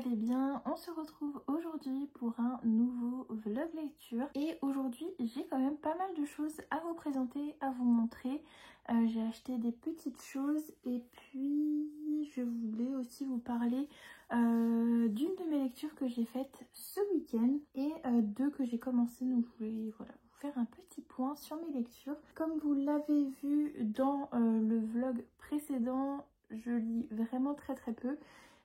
allez bien. On se retrouve aujourd'hui pour un nouveau vlog lecture. Et aujourd'hui, j'ai quand même pas mal de choses à vous présenter, à vous montrer. J'ai acheté des petites choses et puis je voulais aussi vous parler d'une de mes lectures que j'ai faites ce week-end et deux que j'ai commencé. Donc je voulais voilà, vous faire un petit point sur mes lectures. Comme vous l'avez vu dans le vlog précédent, je lis vraiment très peu.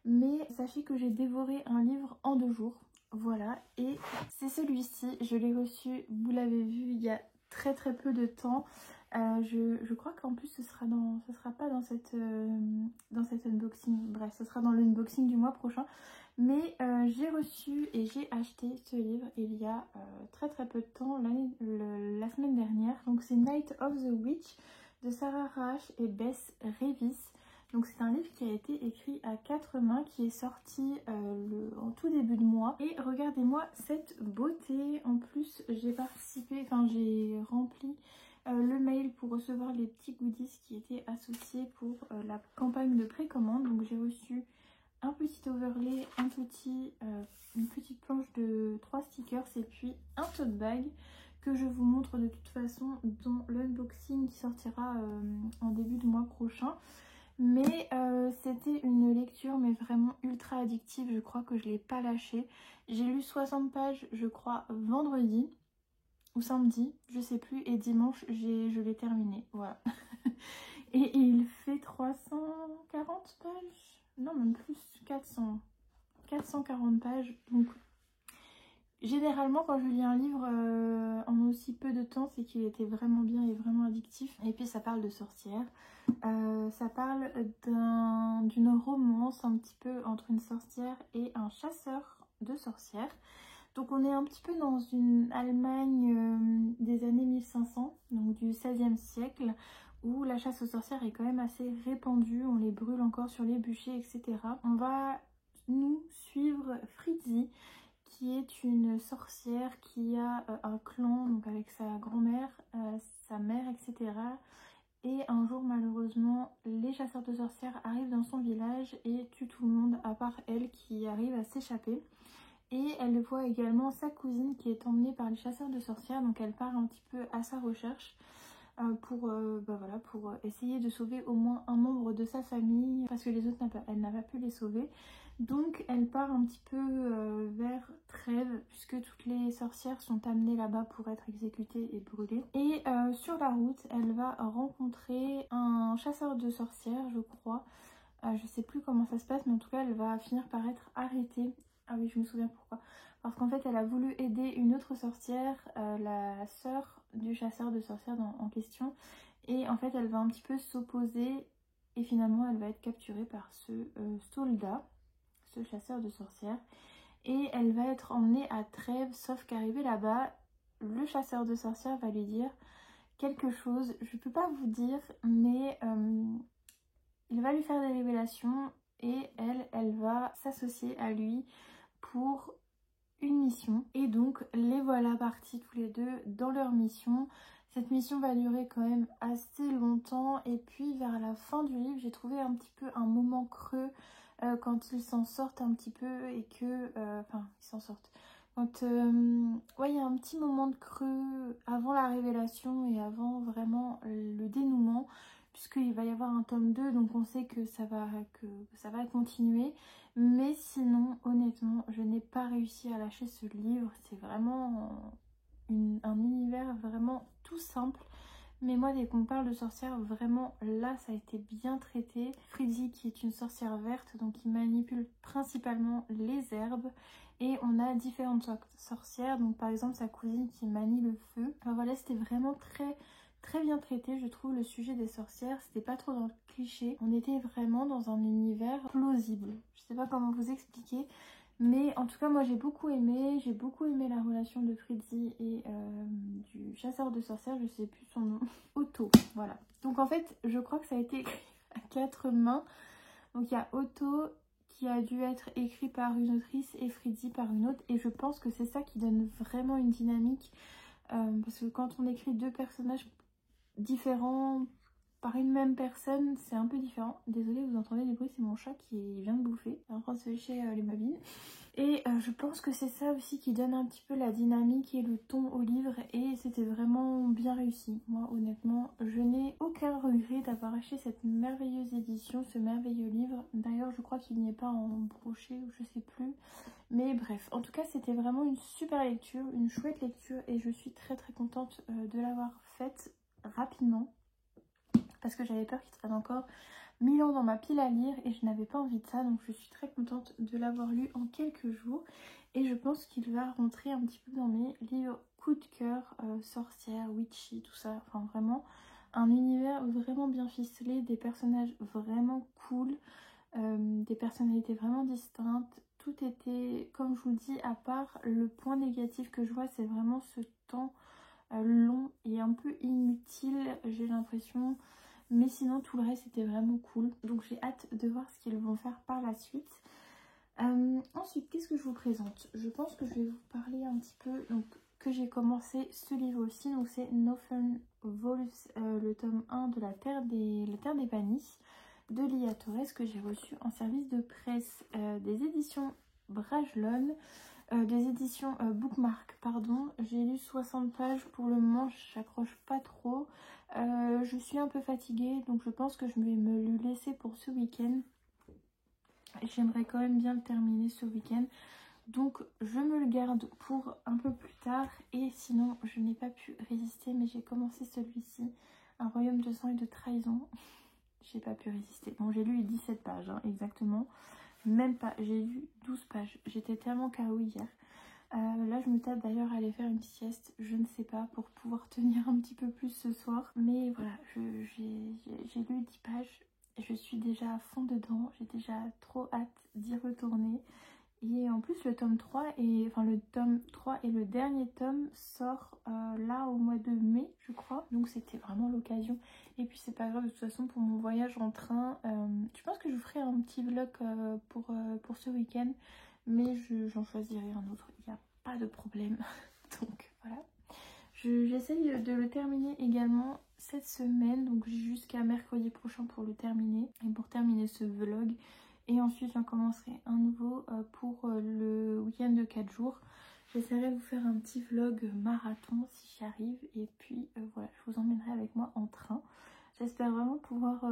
Mais sachez que j'ai dévoré un livre en 2 jours. Voilà, et c'est celui-ci. Je l'ai reçu, vous l'avez vu, il y a très peu de temps. Je crois qu'en plus ce sera pas dans cet unboxing. Bref, ce sera dans l'unboxing du mois prochain. Mais j'ai reçu et j'ai acheté ce livre il y a très peu de temps, la semaine dernière. Donc c'est Night of the Witch de Sarah Raasch et Bess Revis. Donc c'est un livre qui a été écrit à 4 mains, qui est sorti en tout début de mois. Et regardez-moi cette beauté. En plus j'ai rempli le mail pour recevoir les petits goodies qui étaient associés pour la campagne de précommande. Donc j'ai reçu un petit overlay, une petite planche de 3 stickers et puis un tote bag que je vous montre de toute façon dans l'unboxing qui sortira en début de mois prochain. Mais c'était une lecture mais vraiment ultra addictive. Je crois que je l'ai pas lâché. J'ai lu 60 pages je crois vendredi ou samedi, je sais plus, et dimanche je l'ai terminé, voilà. Et il fait 340 pages, non même plus, 440 pages. Donc généralement quand je lis un livre en aussi peu de temps, c'est qu'il était vraiment bien et vraiment addictif. Et puis ça parle de sorcières, ça parle d'une romance un petit peu entre une sorcière et un chasseur de sorcières. Donc on est un petit peu dans une Allemagne des années 1500, donc du XVIe siècle, où la chasse aux sorcières est quand même assez répandue, on les brûle encore sur les bûchers, etc. On va nous suivre Fritzi, qui est une sorcière qui a un clan, donc avec sa grand-mère, sa mère, etc. Et un jour, malheureusement, les chasseurs de sorcières arrivent dans son village et tuent tout le monde, à part elle qui arrive à s'échapper. Et elle voit également sa cousine qui est emmenée par les chasseurs de sorcières, donc elle part un petit peu à sa recherche pour essayer de sauver au moins un membre de sa famille, parce que les autres, elle n'a pas pu les sauver. Donc elle part un petit peu vers Trèves, puisque toutes les sorcières sont amenées là-bas pour être exécutées et brûlées. Et sur la route, elle va rencontrer un chasseur de sorcières, je crois. Je sais plus comment ça se passe, mais en tout cas elle va finir par être arrêtée. Ah oui, je me souviens pourquoi. Parce qu'en fait elle a voulu aider une autre sorcière, la sœur du chasseur de sorcières en question. Et en fait elle va un petit peu s'opposer et finalement elle va être capturée par ce soldat, ce chasseur de sorcières. Et elle va être emmenée à Trèves, sauf qu'arrivée là-bas, le chasseur de sorcières va lui dire quelque chose. Je peux pas vous dire, mais il va lui faire des révélations et elle va s'associer à lui pour une mission. Et donc les voilà partis tous les deux dans leur mission. Cette mission va durer quand même assez longtemps et puis vers la fin du livre, j'ai trouvé un petit peu un moment creux quand ils s'en sortent un petit peu et que... ils s'en sortent. Quand il y a un petit moment de creux avant la révélation et avant vraiment le dénouement, puisqu'il va y avoir un tome 2, donc on sait que ça va continuer. Mais sinon, honnêtement, je n'ai pas réussi à lâcher ce livre. C'est vraiment un univers vraiment tout simple. Mais moi, dès qu'on parle de sorcière, vraiment, là, ça a été bien traité. Fritzi, qui est une sorcière verte, donc qui manipule principalement les herbes. Et on a différentes sorcières, donc par exemple, sa cousine qui manie le feu. Enfin, voilà, c'était vraiment très bien traité, je trouve, le sujet des sorcières. C'était pas trop dans le cliché. On était vraiment dans un univers plausible. Je sais pas comment vous expliquer. Mais en tout cas, moi j'ai beaucoup aimé la relation de Fritzi et du chasseur de sorcières, je sais plus son nom, Otto, voilà. Donc en fait, je crois que ça a été écrit à 4 mains. Donc il y a Otto qui a dû être écrit par une autrice et Fritzi par une autre. Et je pense que c'est ça qui donne vraiment une dynamique. Parce que quand on écrit 2 personnages différents, par une même personne, c'est un peu différent. Désolée, vous entendez des bruits, c'est mon chat qui vient de bouffer. Il est en train de se lécher les babines. Et je pense que c'est ça aussi qui donne un petit peu la dynamique et le ton au livre. Et c'était vraiment bien réussi. Moi, honnêtement, je n'ai aucun regret d'avoir acheté cette merveilleuse édition, ce merveilleux livre. D'ailleurs, je crois qu'il n'y est pas en brochet ou je sais plus. Mais bref, en tout cas, c'était vraiment une super lecture, une chouette lecture. Et je suis très très contente de l'avoir faite rapidement. Parce que j'avais peur qu'il traîne encore 1000 ans dans ma pile à lire et je n'avais pas envie de ça, donc je suis très contente de l'avoir lu en quelques jours et je pense qu'il va rentrer un petit peu dans mes livres coup de cœur, sorcière, witchy, tout ça, enfin vraiment un univers vraiment bien ficelé, des personnages vraiment cool, des personnalités vraiment distinctes, tout était, comme je vous le dis, à part le point négatif que je vois, c'est vraiment ce temps long et un peu inutile, j'ai l'impression. Mais sinon, tout le reste était vraiment cool. Donc j'ai hâte de voir ce qu'ils vont faire par la suite. Ensuite, qu'est-ce que je vous présente? Je pense que je vais vous parler un petit peu, donc que j'ai commencé ce livre aussi. Donc c'est Northern Vols, le tome 1 de la Terre des Panis de Lia Torres que j'ai reçu en service de presse des éditions Brajlon. Des éditions Bookmark, pardon. J'ai lu 60 pages pour le moment, j'accroche pas trop. Je suis un peu fatiguée, donc je pense que je vais me le laisser pour ce week-end. J'aimerais quand même bien le terminer ce week-end. Donc je me le garde pour un peu plus tard. Et sinon, je n'ai pas pu résister, mais j'ai commencé celui-ci, Un royaume de sang et de trahison. J'ai pas pu résister. Bon, j'ai lu les 17 pages, hein, exactement. Même pas, j'ai lu 12 pages. J'étais tellement KO hier. Là, je me tape d'ailleurs à aller faire une sieste, je ne sais pas, pour pouvoir tenir un petit peu plus ce soir. Mais voilà, j'ai lu 10 pages. Je suis déjà à fond dedans. J'ai déjà trop hâte d'y retourner. Et en plus, le tome 3 et enfin le tome 3 et le dernier tome sort là au mois de mai, je crois. Donc c'était vraiment l'occasion. Et puis c'est pas grave, de toute façon, pour mon voyage en train, je pense que je vous ferai un petit vlog pour ce week-end. Mais j'en choisirai un autre, il n'y a pas de problème. Donc voilà. J'essaye de le terminer également cette semaine. Donc j'ai jusqu'à mercredi prochain pour le terminer. Et pour terminer ce vlog. Et ensuite j'en commencerai un nouveau pour le week-end de 4 jours. J'essaierai de vous faire un petit vlog marathon si j'y arrive. Et puis voilà, je vous emmènerai avec moi en train. J'espère vraiment pouvoir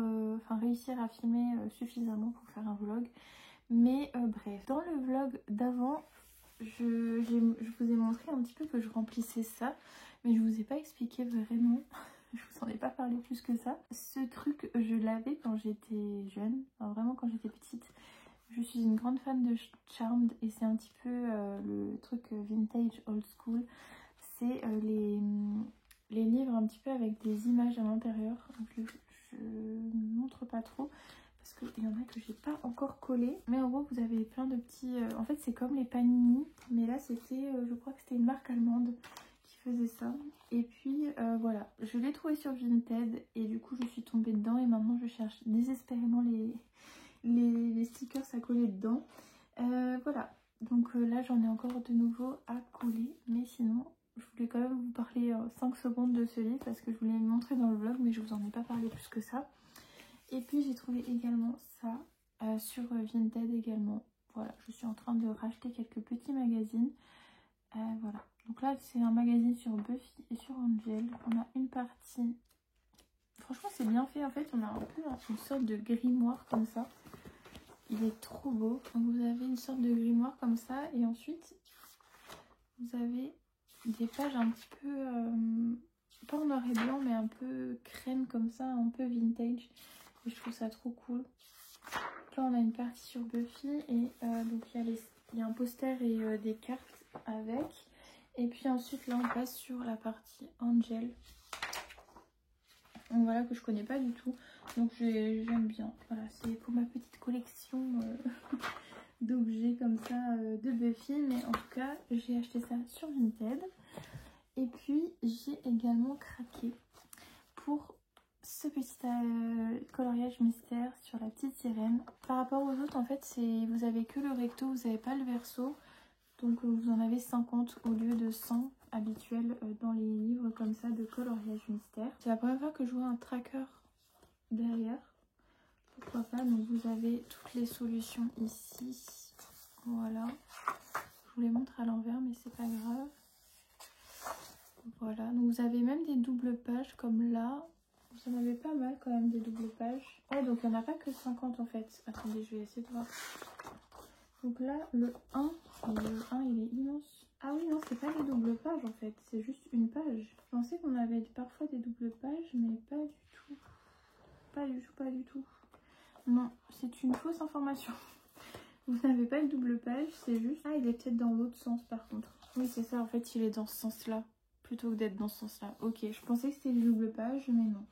réussir à filmer suffisamment pour faire un vlog. Mais bref, dans le vlog d'avant, je vous ai montré un petit peu que je remplissais ça. Mais je vous ai pas expliqué vraiment. Je vous en ai pas parlé plus que ça. Ce truc, je l'avais quand j'étais jeune, enfin, vraiment quand j'étais petite. Je suis une grande fan de Charmed et c'est un petit peu le truc vintage old school. C'est les livres un petit peu avec des images à l'intérieur. Je ne montre pas trop parce qu'il y en a que j'ai pas encore collé. Mais en gros, vous avez plein de petits... en fait, c'est comme les Panini. Mais là, c'était, je crois que c'était une marque allemande faisait ça. Et puis voilà, je l'ai trouvé sur Vinted et du coup je suis tombée dedans et maintenant je cherche désespérément les stickers à coller dedans. Voilà, donc là j'en ai encore de nouveau à coller, mais sinon je voulais quand même vous parler 5 secondes de ce livre parce que je voulais le montrer dans le vlog, mais je vous en ai pas parlé plus que ça. Et puis j'ai trouvé également ça sur Vinted également. Voilà, je suis en train de racheter quelques petits magazines. Voilà, donc là c'est un magazine sur Buffy et sur Angel. On a une partie, franchement c'est bien fait en fait, on a un peu une sorte de grimoire comme ça. Il est trop beau. Donc vous avez une sorte de grimoire comme ça et ensuite vous avez des pages un petit peu, pas en noir et blanc mais un peu crème comme ça, un peu vintage. Et je trouve ça trop cool. Là on a une partie sur Buffy et donc il y a un poster et des cartes avec. Et puis ensuite là on passe sur la partie Angel. Donc voilà, que je connais pas du tout. Donc j'aime bien. Voilà, c'est pour ma petite collection d'objets comme ça de Buffy. Mais en tout cas j'ai acheté ça sur Vinted. Et puis j'ai également craqué pour ce petit coloriage mystère sur la petite sirène. Par rapport aux autres en fait vous avez que le recto, vous n'avez pas le verso. Donc vous en avez 50 au lieu de 100 habituels dans les livres comme ça de coloriage mystère. C'est la première fois que je vois un tracker derrière. Pourquoi pas, donc vous avez toutes les solutions ici. Voilà. Je vous les montre à l'envers, mais c'est pas grave. Voilà, donc vous avez même des doubles pages comme là. Vous en avez pas mal quand même des doubles pages. Ouais, donc il n'y en a pas que 50 en fait. Attendez, je vais essayer de voir. Donc là, le 1 il est immense. Ah oui, non, c'est pas des doubles pages en fait, c'est juste une page. Je pensais qu'on avait parfois des doubles pages, mais pas du tout. Pas du tout, pas du tout. Non, c'est une fausse information. Vous n'avez pas de double page, c'est juste... Ah, il est peut-être dans l'autre sens par contre. Oui, c'est ça, en fait, il est dans ce sens-là, plutôt que d'être dans ce sens-là. Ok, je pensais que c'était des double pages, mais non.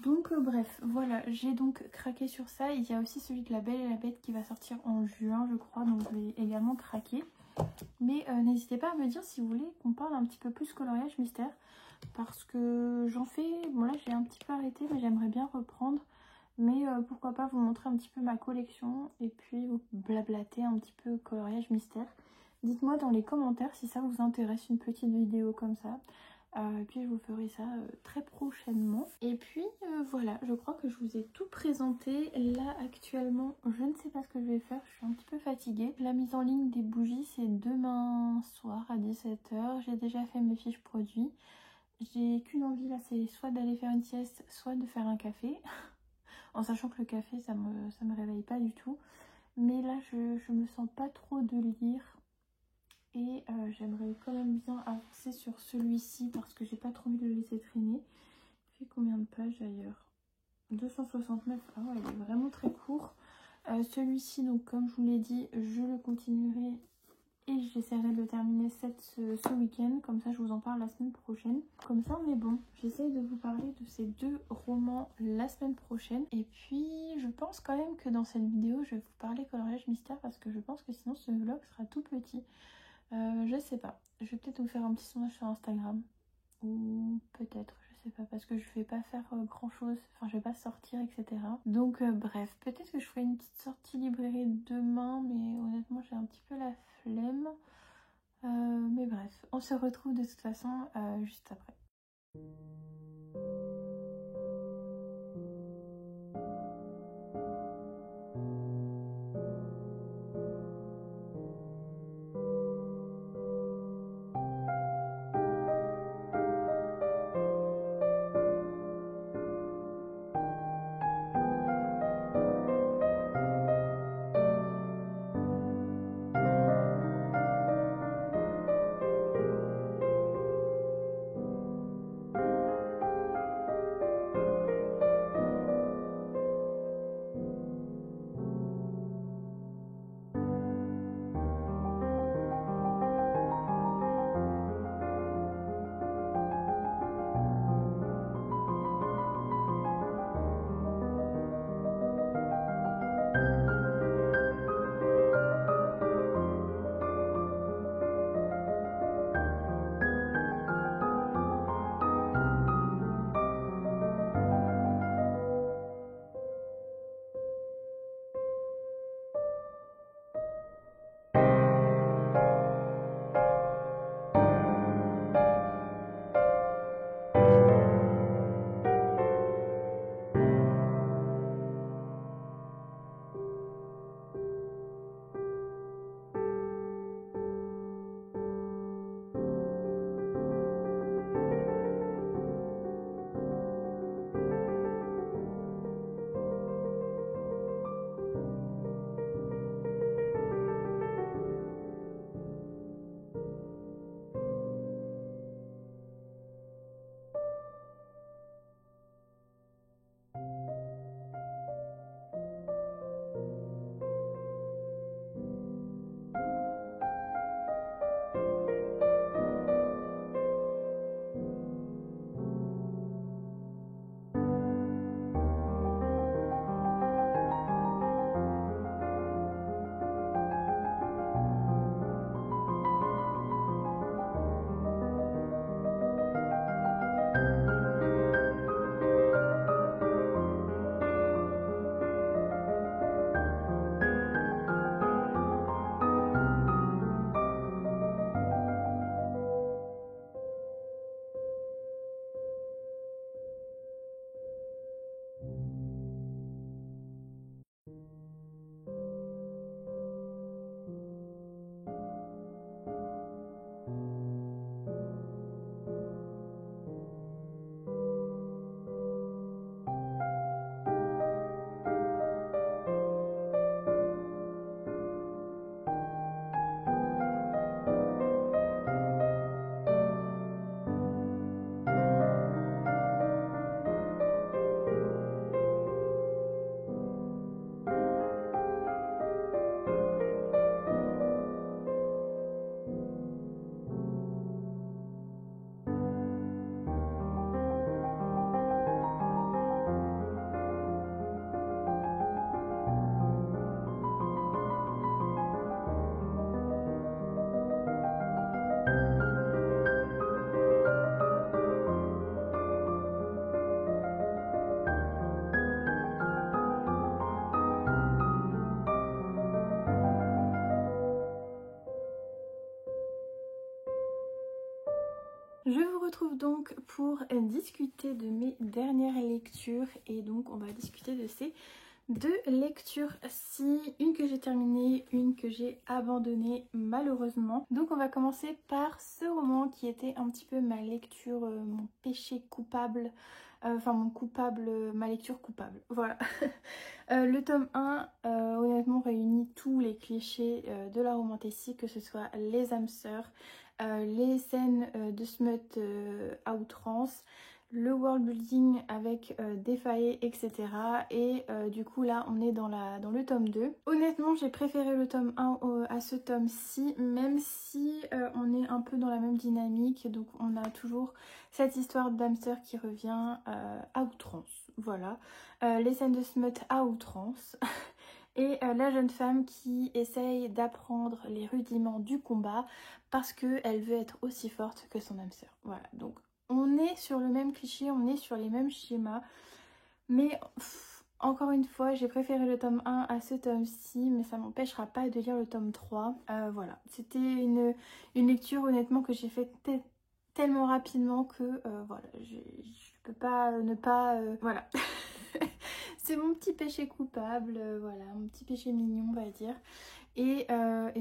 Donc, bref, voilà, j'ai donc craqué sur ça. Il y a aussi celui de La Belle et la Bête qui va sortir en juin, je crois, donc je vais également craquer. Mais n'hésitez pas à me dire si vous voulez qu'on parle un petit peu plus coloriage mystère, parce que j'en fais... Bon, là, j'ai un petit peu arrêté, mais j'aimerais bien reprendre. Mais pourquoi pas vous montrer un petit peu ma collection et puis vous blablater un petit peu coloriage mystère. Dites-moi dans les commentaires si ça vous intéresse, une petite vidéo comme ça. Et puis je vous ferai ça très prochainement. Et puis voilà, je crois que je vous ai tout présenté. Là actuellement, je ne sais pas ce que je vais faire, je suis un petit peu fatiguée. La mise en ligne des bougies, c'est demain soir à 17 h. J'ai déjà fait mes fiches produits. J'ai qu'une envie là, c'est soit d'aller faire une sieste, soit de faire un café. En sachant que le café, ça me réveille pas du tout. Mais là, je me sens pas trop de lire. Et j'aimerais quand même bien avancer sur celui-ci parce que j'ai pas trop envie de le laisser traîner. Il fait combien de pages d'ailleurs? 269. Ah ouais, il est vraiment très court. Celui-ci, donc comme je vous l'ai dit, je le continuerai. Et j'essaierai de le terminer ce week-end, comme ça je vous en parle la semaine prochaine. Comme ça on est bon. J'essaie de vous parler de ces deux romans la semaine prochaine. Et puis je pense quand même que dans cette vidéo je vais vous parler coloriage mystère parce que je pense que sinon ce vlog sera tout petit. Je sais pas. Je vais peut-être vous faire un petit sondage sur Instagram. Ou peut-être, je sais pas, parce que je vais pas faire grand chose, enfin je vais pas sortir, etc. Donc bref, peut-être que je ferai une petite sortie librairie demain, mais honnêtement j'ai un petit peu la flemme. Mais bref, on se retrouve de toute façon juste après. Je vous retrouve donc pour discuter de mes dernières lectures et donc on va discuter de ces deux lectures-ci, une que j'ai terminée, une que j'ai abandonnée malheureusement. Donc on va commencer par ce roman qui était un petit peu ma lecture, mon péché coupable, enfin ma lecture coupable, voilà. Le tome 1 honnêtement réunit tous les clichés de la romantasy, que ce soit les âmes sœurs, les scènes de smut à outrance, le world building avec des failles, etc. Et du coup là on est dans le tome 2. Honnêtement j'ai préféré le tome 1 à ce tome-ci, même si on est un peu dans la même dynamique. Donc on a toujours cette histoire d'âme sœur qui revient à outrance, voilà. Les scènes de smut à outrance. Et la jeune femme qui essaye d'apprendre les rudiments du combat parce qu'elle veut être aussi forte que son âme sœur. Voilà, donc on est sur le même cliché, on est sur les mêmes schémas. Mais encore une fois, j'ai préféré le tome 1 à ce tome-ci, mais ça m'empêchera pas de lire le tome 3. Voilà, c'était une lecture honnêtement que j'ai fait tellement rapidement que voilà, je peux pas ne pas... voilà. C'est mon petit péché coupable, voilà, mon petit péché mignon on va dire. Et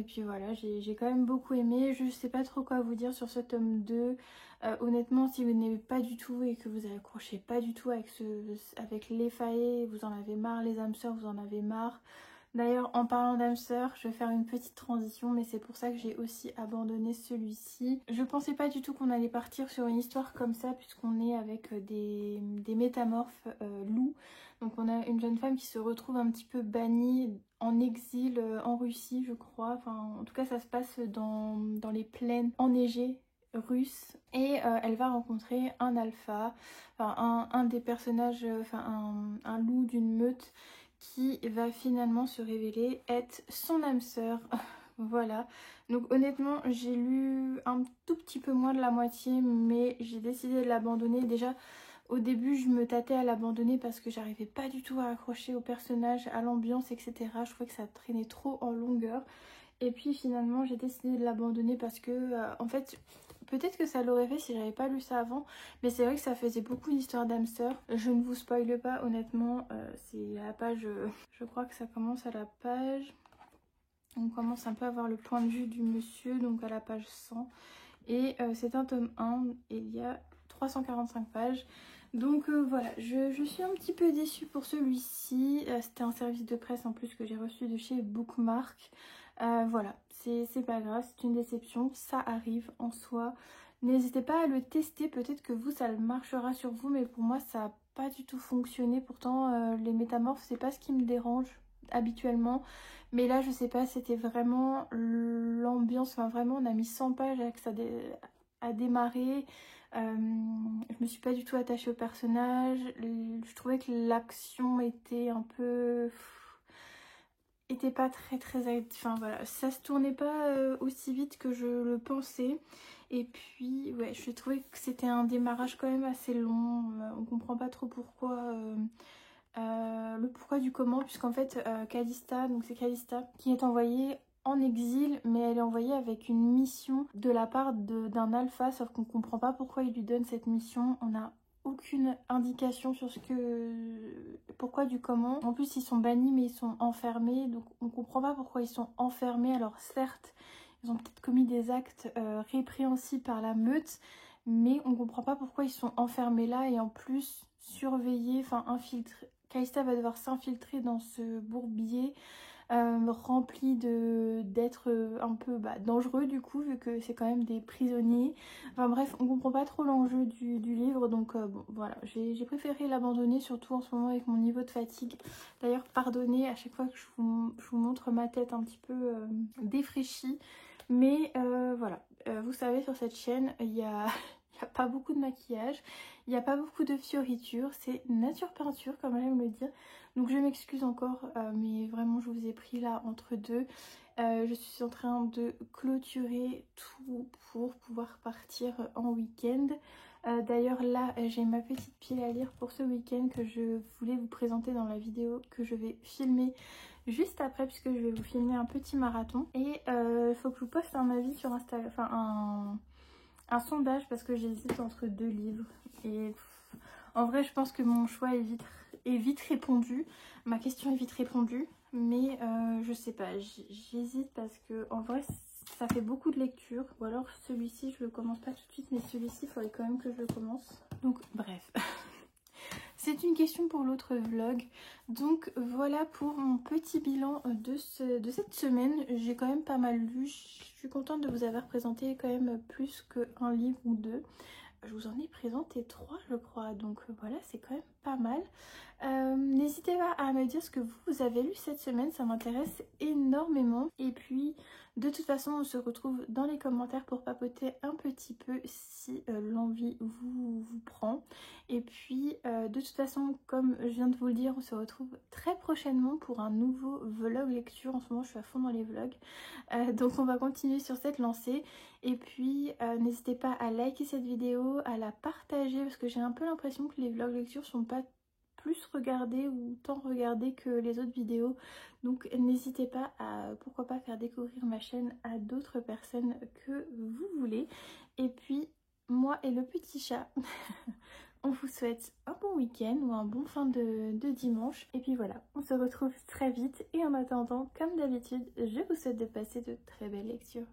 puis voilà, j'ai quand même beaucoup aimé. Je sais pas trop quoi vous dire sur ce tome 2. Honnêtement, si vous n'aimez pas du tout et que vous accrochez pas du tout avec les faillés, vous en avez marre, les âmes sœurs, vous en avez marre. D'ailleurs, en parlant d'âme sœur, je vais faire une petite transition, mais c'est pour ça que j'ai aussi abandonné celui-ci. Je pensais pas du tout qu'on allait partir sur une histoire comme ça, puisqu'on est avec des métamorphes loups. Donc on a une jeune femme qui se retrouve un petit peu bannie en exil en Russie, je crois. Enfin, en tout cas, ça se passe dans les plaines enneigées russes. Et elle va rencontrer un alpha, enfin un des personnages, enfin un loup d'une meute, qui va finalement se révéler être son âme sœur. Voilà, donc honnêtement j'ai lu un tout petit peu moins de la moitié, mais j'ai décidé de l'abandonner. Déjà au début je me tâtais à l'abandonner parce que j'arrivais pas du tout à accrocher au personnage, à l'ambiance, etc. Je trouvais que ça traînait trop en longueur. Et puis finalement j'ai décidé de l'abandonner parce que en fait peut-être que ça l'aurait fait si j'avais pas lu ça avant, mais c'est vrai que ça faisait beaucoup d'histoires d'âmes sœurs. Je ne vous spoile pas honnêtement, c'est à la page, je crois que ça commence à la page, on commence un peu à voir le point de vue du monsieur, donc à la page 100. Et c'est un tome 1 et il y a 345 pages. Donc voilà, je suis un petit peu déçue pour celui-ci. C'était un service de presse en plus que j'ai reçu de chez Bookmark. Voilà, c'est pas grave, c'est une déception, ça arrive en soi. N'hésitez pas à le tester, peut-être que vous ça marchera sur vous, mais pour moi ça n'a pas du tout fonctionné. Pourtant les métamorphes c'est pas ce qui me dérange habituellement, mais là je sais pas, c'était vraiment l'ambiance, enfin vraiment on a mis 100 pages avec ça à démarrer. Je me suis pas du tout attachée au personnage, je trouvais que l'action était un peu... était pas très enfin voilà, ça se tournait pas aussi vite que je le pensais. Et puis ouais, je trouvais que c'était un démarrage quand même assez long, on comprend pas trop pourquoi... le pourquoi du comment, puisqu'en fait Calista, donc c'est Calista qui est envoyée en exil, mais elle est envoyée avec une mission de la part d'un alpha, sauf qu'on comprend pas pourquoi il lui donne cette mission. On a aucune indication sur pourquoi du comment. En plus ils sont bannis mais ils sont enfermés, donc on comprend pas pourquoi ils sont enfermés. Alors certes ils ont peut-être commis des actes répréhensibles par la meute, mais on comprend pas pourquoi ils sont enfermés là et en plus surveillés, enfin infiltrés. Calista va devoir s'infiltrer dans ce bourbier rempli d'êtres un peu dangereux du coup, vu que c'est quand même des prisonniers. Enfin bref, on comprend pas trop l'enjeu du livre, donc bon voilà, j'ai préféré l'abandonner, surtout en ce moment avec mon niveau de fatigue. D'ailleurs pardonnez à chaque fois que je vous montre ma tête un petit peu défraîchie, mais voilà, vous savez sur cette chaîne il y a pas beaucoup de maquillage, il n'y a pas beaucoup de fioritures, c'est nature peinture comme j'aime le dire. Donc je m'excuse encore, mais vraiment je vous ai pris là entre deux. Je suis en train de clôturer tout pour pouvoir partir en week-end. D'ailleurs là j'ai ma petite pile à lire pour ce week-end que je voulais vous présenter dans la vidéo que je vais filmer juste après, puisque je vais vous filmer un petit marathon. Et il faut que je vous poste un avis sur Instagram, enfin un sondage parce que j'hésite entre 2 livres. Et en vrai, je pense que mon choix est vite répondu. Ma question est vite répondue. Mais je sais pas, j'hésite parce que en vrai, ça fait beaucoup de lecture. Ou alors celui-ci, je le commence pas tout de suite. Mais celui-ci, il faudrait quand même que je le commence. Donc bref. C'est une question pour l'autre vlog. Donc voilà pour mon petit bilan de cette semaine. J'ai quand même pas mal lu. Je suis contente de vous avoir présenté quand même plus qu'un livre ou 2. Je vous en ai présenté 3 je crois. Donc voilà, c'est quand même pas mal. N'hésitez pas à me dire ce que vous avez lu cette semaine. Ça m'intéresse énormément. Et puis de toute façon, on se retrouve dans les commentaires pour papoter un petit peu si l'envie vous prend. Et puis de toute façon, comme je viens de vous le dire, on se retrouve très prochainement pour un nouveau vlog lecture. En ce moment, je suis à fond dans les vlogs. Donc on va continuer sur cette lancée. Et puis n'hésitez pas à liker cette vidéo, à la partager parce que j'ai un peu l'impression que les vlogs lecture sont pas plus regardés ou tant regardés que les autres vidéos. Donc n'hésitez pas à, pourquoi pas, faire découvrir ma chaîne à d'autres personnes que vous voulez. Et puis moi et le petit chat, on vous souhaite un bon week-end ou un bon fin de dimanche. Et puis voilà, on se retrouve très vite. Et en attendant, comme d'habitude, je vous souhaite de passer de très belles lectures.